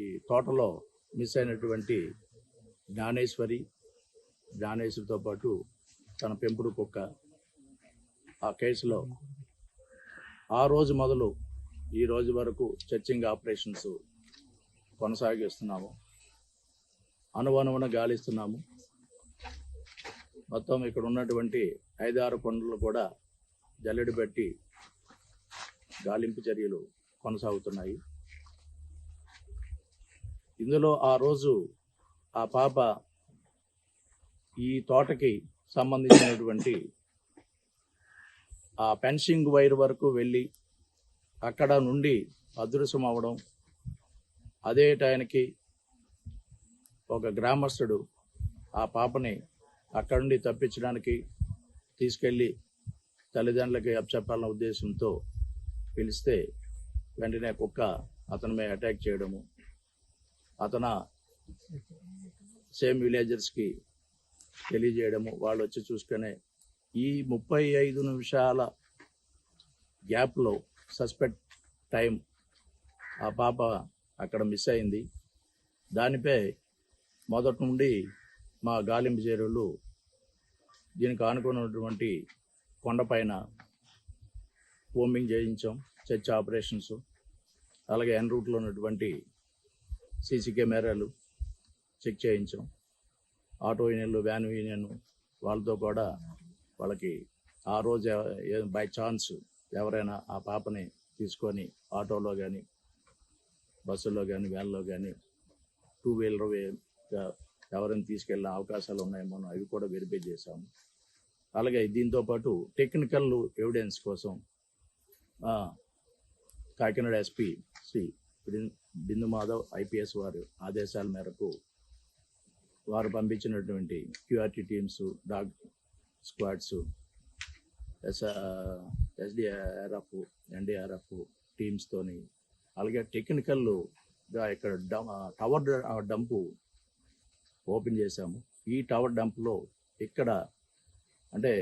ఈ తోటలో మిస్ అయినటువంటి జ్ఞానేశ్వరితో పాటు తన పెంపుడు కుక్క ఆ కేసులో ఆ రోజు మొదలు ఈ రోజు వరకు సెర్చింగ్ ఆపరేషన్స్ కొనసాగిస్తున్నాము. అనువనువున గాలిస్తున్నాము. మొత్తం ఇక్కడ ఉన్నటువంటి 5-6 కొండలు కూడా జల్లెడ పెట్టి గాలింపు చర్యలు కొనసాగుతున్నాయి. ఇందులో ఆ రోజు ఆ పాప ఈ తోటకి సంబంధించినటువంటి ఆ ఫెన్సింగ్ వైర్ వరకు వెళ్ళి అక్కడ నుండి అదృశ్యం అవ్వడం, అదే టైంకి ఒక గ్రామస్తుడు ఆ పాపని అక్కడి నుండి తప్పించడానికి తీసుకెళ్ళి తల్లిదండ్రులకి అప్పచెప్పాలన్న ఉద్దేశంతో పిలిస్తే వెంటనే కుక్క అతని మీద అటాక్ చేయడము, అతను సేమ్ విలేజర్స్కి తెలియజేయడము, వాళ్ళు వచ్చి చూసుకునే ఈ 35 నిమిషాల గ్యాప్లో సస్పెక్ట్ టైం ఆ పాప అక్కడ మిస్ అయింది. దానిపై మొదటి నుండి మా గాలింపు చర్యలు దీనికి ఆనుకున్నటువంటి కొండపైన కోంబింగ్ చేయించాం, సెర్చ్ ఆపరేషన్స్, అలాగే ఎన్ రూట్లో ఉన్నటువంటి సీసీ కెమెరాలు చెక్ చేయించాం. ఆటో యూనియన్లు, వ్యాన్ యూనియన్ వాళ్ళతో కూడా వాళ్ళకి ఆ రోజు బై ఛాన్స్ ఎవరైనా ఆ పాపని తీసుకొని ఆటోలో కానీ, బస్సులో కానీ, వ్యాన్లో కానీ, 2 వీలర్ ఎవరైనా తీసుకెళ్ళిన అవకాశాలు ఉన్నాయేమో అవి కూడా వెరిఫై చేశాము. అలాగే దీంతో పాటు టెక్నికల్ ఎవిడెన్స్ కోసం కాకినాడ ఎస్పీ శ్రీ బిందు మాధవ్ ఐపీఎస్ వారి ఆదేశాల మేరకు వారు పంపించినటువంటి QRT teams, dog squads, SDRF, NDRF టీమ్స్తోని, అలాగే టెక్నికల్గా ఇక్కడ టవర్ డంపు ఓపెన్ చేశాము. ఈ టవర్ డంప్లో ఇక్కడ అంటే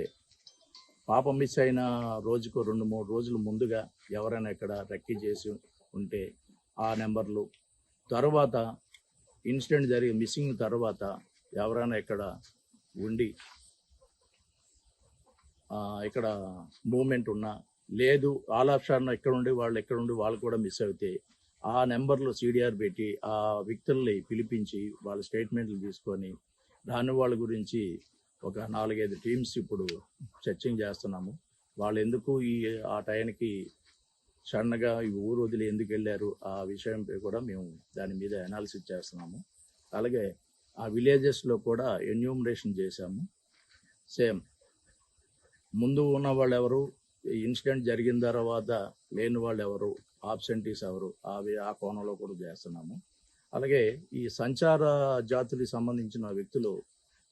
పాప మిస్ అయిన రోజుకు 2-3 రోజుల ముందుగా ఎవరైనా ఇక్కడ రెక్కీ చేసి ఉంటే ఆ నెంబర్లు, తర్వాత ఇన్సిడెంట్ జరిగి మిస్సింగ్ తర్వాత ఎవరైనా ఇక్కడ ఉండి ఇక్కడ మూమెంట్ ఉన్నా, లేదు ఆల్ ఆప్షన్ ఎక్కడుండి వాళ్ళు కూడా మిస్ అవుతే ఆ నెంబర్లు సిడిఆర్ పెట్టి ఆ వ్యక్తుల్ని పిలిపించి వాళ్ళ స్టేట్మెంట్లు తీసుకొని దాని వాళ్ళ గురించి ఒక 4-5 టీమ్స్ ఇప్పుడు సెర్చింగ్ చేస్తున్నాము. వాళ్ళు ఎందుకు ఆ టైంకి సడన్గా ఈ ఊరు వదిలి ఎందుకు వెళ్ళారు ఆ విషయంపై కూడా మేము దాని మీద అనాలిసిస్ చేస్తున్నాము. అలాగే ఆ విలేజెస్లో కూడా ఎన్యూమరేషన్ చేశాము. సేమ్ ముందు ఉన్న వాళ్ళు ఎవరు, ఇన్సిడెంట్ జరిగిన తర్వాత లేని వాళ్ళు ఎవరు, ఆబ్సెంటీస్ ఎవరు, ఆ కోణంలో కూడా చేస్తున్నాము. అలాగే ఈ సంచార జాతులకు సంబంధించిన వ్యక్తులు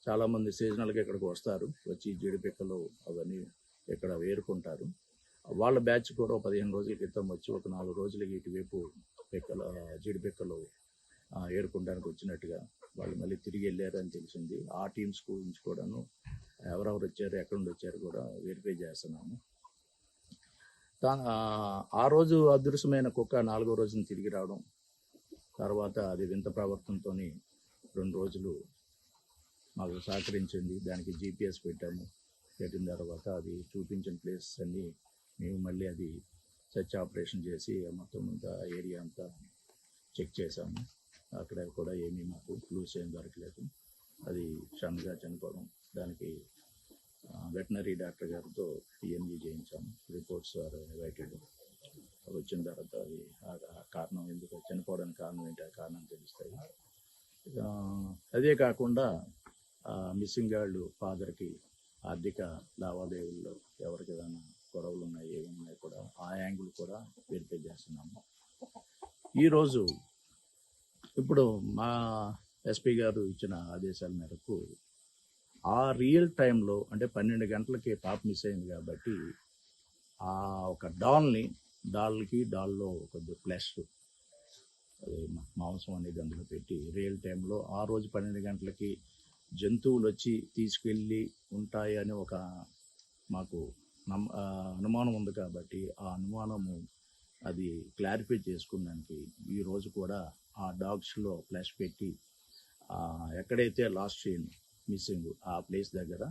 చాలామంది సీజనల్గా ఇక్కడికి వస్తారు, వచ్చి జీడిపిక్కలు అవన్నీ ఇక్కడ వేరుకుంటారు. వాళ్ళ బ్యాచ్ కూడా 15 రోజుల క్రితం వచ్చి ఒక 4 రోజులకి ఇటువైపు జీడిపిక్కలు ఏరుకోవడానికి వచ్చినట్టుగా వాళ్ళు మళ్ళీ తిరిగి వెళ్ళారు అని తెలిసింది. ఆ టీమ్స్ గురించి కూడాను ఎవరెవరు వచ్చారు, ఎక్కడి నుండి వచ్చారు కూడా వెరిఫై చేస్తున్నాము. ఆ రోజు అదృశ్యమైన కుక్క 4వ రోజున తిరిగి రావడం, తర్వాత అది వింత ప్రవర్తనతో 2 రోజులు మాకు సహకరించింది. దానికి GPS పెట్టిన తర్వాత అది చూపించిన ప్లేసెస్ అన్నీ మేము మళ్ళీ అది సెర్చ్ ఆపరేషన్ చేసి మొత్తం అంతా ఏరియా అంతా చెక్ చేసాము. అక్కడ కూడా ఏమీ మాకు క్లూస్ ఏం దొరకలేదు. అది క్షణంగా చనిపోవడం, దానికి వెటనరీ డాక్టర్ గారితో PNG చేయించాము. Reports are awaited. వచ్చిన తర్వాత అది కారణం ఎందుకు చనిపోవడానికి కారణం ఏంటి, ఆ కారణం తెలుస్తాయి. అదే కాకుండా మిస్సింగ్ గార్డు ఫాదర్కి ఆర్థిక లావాదేవీల్లో ఎవరికి ఏదైనా గొడవలు ఉన్నాయి, ఏమున్నాయి కూడా ఆ యాంగిల్ కూడా వెరిఫై చేస్తున్నాము. ఈరోజు ఇప్పుడు మా ఎస్పీ గారు ఇచ్చిన ఆదేశాల మేరకు ఆ రియల్ టైంలో అంటే 12 గంటలకి పాప మిస్ అయింది కాబట్టి ఆ ఒక డాల్లో కొద్దిగా ఫ్లెష్ అది మాంసం అనేది అందులో పెట్టి రియల్ టైంలో ఆ రోజు 12 గంటలకి జంతువులు వచ్చి తీసుకెళ్ళి ఉంటాయి అని ఒక మాకు అనుమానం ఉంది కాబట్టి ఆ అనుమానము అది క్లారిఫై చేసుకున్నానికి ఈరోజు కూడా ఆ డాగ్స్లో ఫ్లాష్ పెట్టి ఎక్కడైతే లాస్ట్ సీన్ మిస్సింగ్ ఆ ప్లేస్ దగ్గర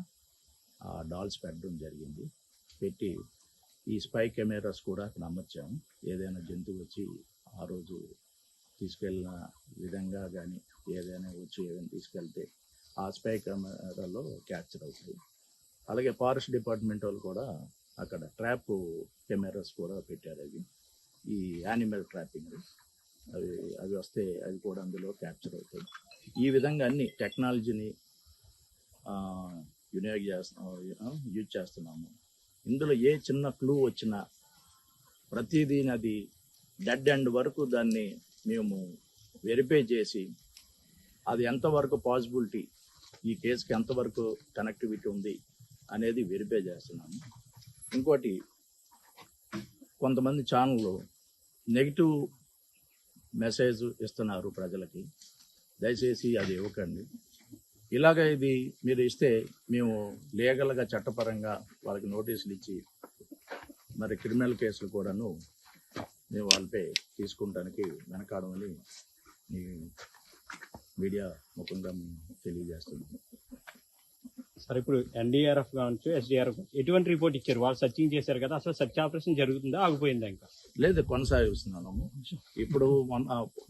ఆ డాల్స్ పెట్టడం జరిగింది. పెట్టి ఈ స్పై కెమెరాస్ కూడా అక్కడ అమర్చాము. ఏదైనా జంతువు వచ్చి ఆ రోజు తీసుకెళ్ళిన విధంగా కానీ ఏదైనా వచ్చి ఏదైనా తీసుకెళ్తే ఆ స్పై కెమెరాలో క్యాప్చర్ అవుతాయి. అలాగే ఫారెస్ట్ డిపార్ట్మెంట్ వాళ్ళు కూడా అక్కడ ట్రాప్ కెమెరాస్ కూడా పెట్టారు. అవి ఈ యానిమల్ ట్రాపింగ్ అవి వస్తే అవి కూడా అందులో క్యాప్చర్ అవుతాయి. ఈ విధంగా అన్ని టెక్నాలజీని యూజ్ చేస్తున్నాము. ఇందులో ఏ చిన్న క్లూ వచ్చినా ప్రతిదీ అది డెడ్ ఎండ్ వరకు దాన్ని మేము వెరిఫై చేసి అది ఎంతవరకు పాసిబిలిటీ, ఈ కేసుకి ఎంతవరకు కనెక్టివిటీ ఉంది అనేది వెరిఫై చేస్తున్నాము. ఇంకోటి, కొంతమంది ఛానళ్ళు నెగిటివ్ మెసేజ్ ఇస్తున్నారు ప్రజలకి. దయచేసి అది ఇవ్వకండి. ఇలాగ ఇది మీరు ఇస్తే మేము లీగల్గా చట్టపరంగా వాళ్ళకి నోటీసులు ఇచ్చి మరి క్రిమినల్ కేసులు కూడాను మేము వాళ్ళపై తీసుకుంటానికి వెనకాడమని ఈ మీడియా ముఖంగా తెలియజేస్తున్నాం. సార్, ఇప్పుడు ఎన్డీఆర్ఎఫ్ కావచ్చు, ఎస్డీఆర్ఎఫ్ ఎటువంటి రిపోర్ట్ ఇచ్చారు? వాళ్ళు సర్చింగ్ చేశారు కదా, అసలు సర్చ్ ఆపరేషన్ జరుగుతుందా, ఆగిపోయిందా? ఇంకా లేదు, కొనసాగిస్తున్నాము. ఇప్పుడు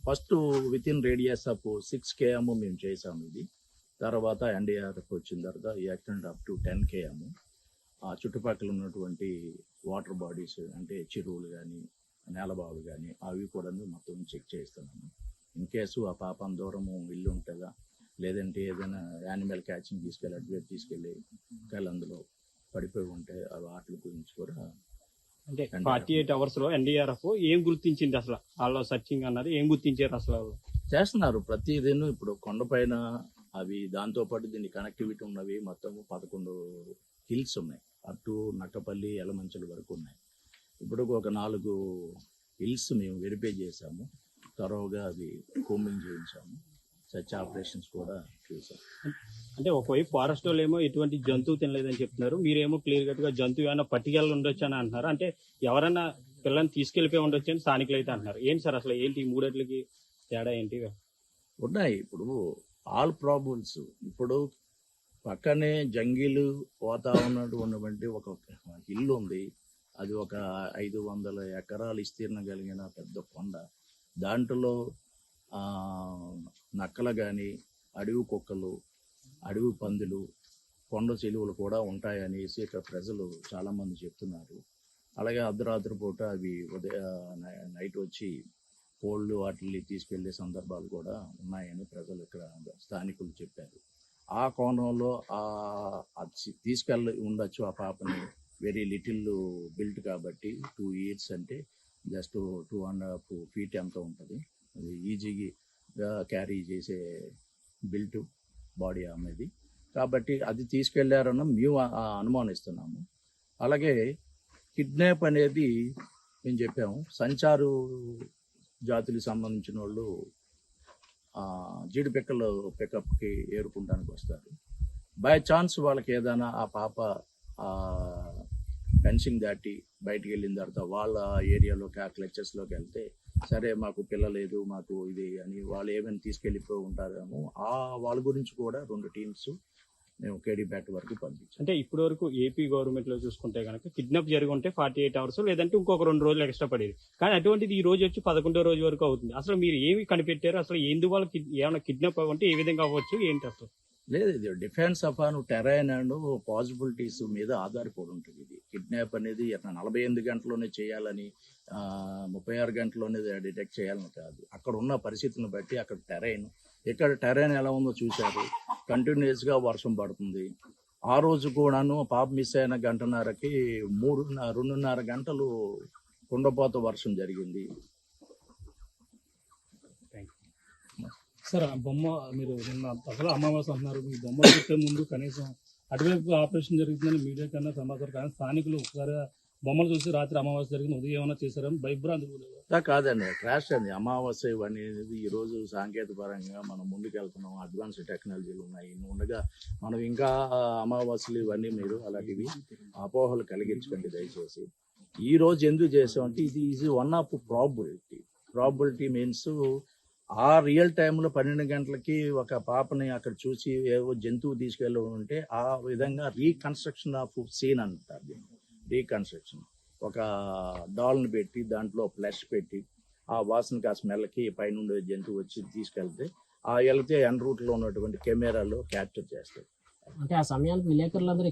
first with in radius of 6 km మేము చేసాము. ఇది తర్వాత ఎన్డీఆర్ఎఫ్ వచ్చిన తర్వాత ఎక్స్టెండ్ అప్ టు 10 km. ఆ చుట్టుపక్కల ఉన్నటువంటి వాటర్ బాడీస్ అంటే చెరువులు కానీ నేలబావులు కానీ అవి కూడా మొత్తం చెక్ చేస్తున్నాము. ఇన్ కేసు ఆ పాపం దూరము ఇల్లు ఉంటుందా, లేదంటే ఏదైనా యానిమల్ క్యాచింగ్ తీసుకెళ్ళి అటువైపు తీసుకెళ్ళి ఒకవేళ అందులో పడిపోయి ఉంటే వాటి గురించి కూడా అంటే 48 hours లో ఎన్డీఆర్ఎఫ్ ఏం గుర్తించింది? అసలు వాళ్ళు సర్చింగ్ అన్నది ఏం గుర్తించారు? అసలు చేస్తున్నారు ప్రతిదినం. ఇప్పుడు కొండపైన అవి దాంతోపాటు దీన్ని కనెక్టివిటీ ఉన్నవి మొత్తం 11 హిల్స్ ఉన్నాయి. అటు నక్కపల్లి ఎలమంచల వరకు ఉన్నాయి. ఇప్పుడు ఒక 4 హిల్స్ మేము వెరిఫై చేసాము. త్వరగా అవి కోమింగ్ చేయించాము. సర్చ్ ఆపరేషన్స్ కూడా చేశాం. అంటే ఒకవైపు ఫారెస్ట్ వాళ్ళు ఏమో ఎటువంటి జంతువు తినలేదని చెప్తున్నారు, మీరేమో క్లియర్ కట్ గా జంతువు ఏమైనా పట్టుకెళ్ళి ఉండొచ్చు అని అంటున్నారు. అంటే ఎవరైనా పిల్లల్ని తీసుకెళ్లిపోయి ఉండొచ్చు అని స్థానికులు అయితే అంటున్నారు. ఏంటి సార్ అసలు ఏంటి మూడట్లకి తేడా ఏంటి? ఉన్నాయి ఇప్పుడు ఆల్ ప్రాబ్లమ్స్. ఇప్పుడు పక్కనే జంగిల్ వాతావరణం ఉన్నటువంటి ఒక ఇల్లు ఉంది. అది ఒక 500 ఎకరాల విస్తీర్ణం కలిగిన పెద్ద కొండ. దాంట్లో నక్కలు కానీ, అడవి కుక్కలు, అడవి పందులు, కొండ చెలువలు కూడా ఉంటాయనేసి ఇక్కడ ప్రజలు చాలామంది చెప్తున్నారు. అలాగే అర్ధరాత్రి పూట అవి నైట్ వచ్చి కోళ్ళు వాటిని తీసుకెళ్లే సందర్భాలు కూడా ఉన్నాయని ప్రజలు ఇక్కడ స్థానికులు చెప్పారు. ఆ కోణంలో తీసుకెళ్ళి ఉండొచ్చు ఆ పాపని. వెరీ లిటిల్ బిల్ట్ కాబట్టి 2 years అంటే జస్ట్ 2.5 feet ఎంత ఉంటుంది. అది ఈజీగా క్యారీ చేసే బిల్ట్ బాడీ ఆమెది కాబట్టి అది తీసుకెళ్లారన్న మేము అనుమానిస్తున్నాము. అలాగే కిడ్నాప్ అనేది మేము చెప్పాము. సంచారు జాతులకు సంబంధించిన వాళ్ళు జీడిపిక్కలు పికప్కి ఏరుకుంటానికి వస్తారు. బై ఛాన్స్ వాళ్ళకి ఏదైనా ఆ పాప ఫెన్సింగ్ దాటి బయటికి వెళ్ళిన తర్వాత వాళ్ళ ఏరియాలోకి ఆ క్లచెస్లోకి వెళ్తే సరే మాకు పిల్ల లేదు మాకు ఇది అని వాళ్ళు ఏమైనా తీసుకెళ్ళిపోయి ఉంటారేమో. వాళ్ళ గురించి కూడా 2 teams మేము కేడీపేట వరకు పంపించాం. అంటే ఇప్పటి వరకు ఏపీ గవర్నమెంట్ లో చూసుకుంటే కనుక కిడ్నాప్ జరిగి ఉంటే 48 hours లేదంటే ఇంకొక 2 రోజులు ఎక్స్ట్రా పడేది. కానీ అటువంటిది ఈ రోజు వచ్చి 11వ రోజు వరకు అవుతుంది. అసలు మీరు ఏమి కనిపెట్టారు? అసలు ఎందువల్ల ఏమైనా కిడ్నాప్ అవ్వంటే ఏ విధంగా అవ్వచ్చు ఏంటి అసలు? లేదు, ఇది defence upon terrain and possibilities మీద ఆధారపడి ఉంటుంది. ఇది కిడ్నాప్ అనేది 48 గంటల్లోనే చేయాలని 36 గంటల్లోనే డిటెక్ట్ చేయాలని కాదు. అక్కడ ఉన్న పరిస్థితులను బట్టి అక్కడ టెరైన్, ఇక్కడ టెరైన్ ఎలా ఉందో చూశారు. కంటిన్యూస్గా వర్షం పడుతుంది. ఆ రోజు కూడాను పాప మిస్ అయిన 1:30కి 2.5 గంటలు కుండపోత వర్షం జరిగింది. సార్, ఆ బొమ్మ మీరు నిన్న అసలు అమావాస్య అంటున్నారు. మీ బొమ్మ పెట్టే ముందు కనీసం అటువైపు ఆపరేషన్ జరుగుతుందని మీడియా కన్నా సమాచారం. కానీ స్థానికులు ఒకసారి బొమ్మలు చూసి రాత్రి అమావాస్య జరిగింది ఉదయం ఏమైనా చేశారని భయభ్రాంతి కూడా కాదండి. క్రాష్ అండి. అమావాస్య ఇవన్నీ ఈరోజు సాంకేతిక పరంగా మనం ముందుకెళ్తున్నాం. అడ్వాన్స్ టెక్నాలజీలు ఉన్నాయి. ఉండగా మనం ఇంకా అమావాస్యలు ఇవన్నీ మీరు అలాంటివి అపోహలు కలిగించకండి దయచేసి. ఈ రోజు ఎందుకు చేసామంటే ఇది is one of probability means ఆ రియల్ టైంలో 12 గంటలకి ఒక పాపని అక్కడ చూసి ఏవో జంతువు తీసుకెళ్ళి ఉంటే ఆ విధంగా రీకన్స్ట్రక్షన్ ఆఫ్ సీన్ అంటారు దీన్ని. రీకన్స్ట్రక్షన్ ఒక డాల్ని పెట్టి దాంట్లో ఫ్లెష్ పెట్టి ఆ వాసనకి ఆ స్మెల్కి పైనుండి జంతువు వచ్చి తీసుకెళ్తే ఆ వెళ్తే ఎన్ రూట్లో ఉన్నటువంటి కెమెరాలో క్యాప్చర్ చేస్తాయి. అంటే ఆ సమయానికి విలేకరులందరూ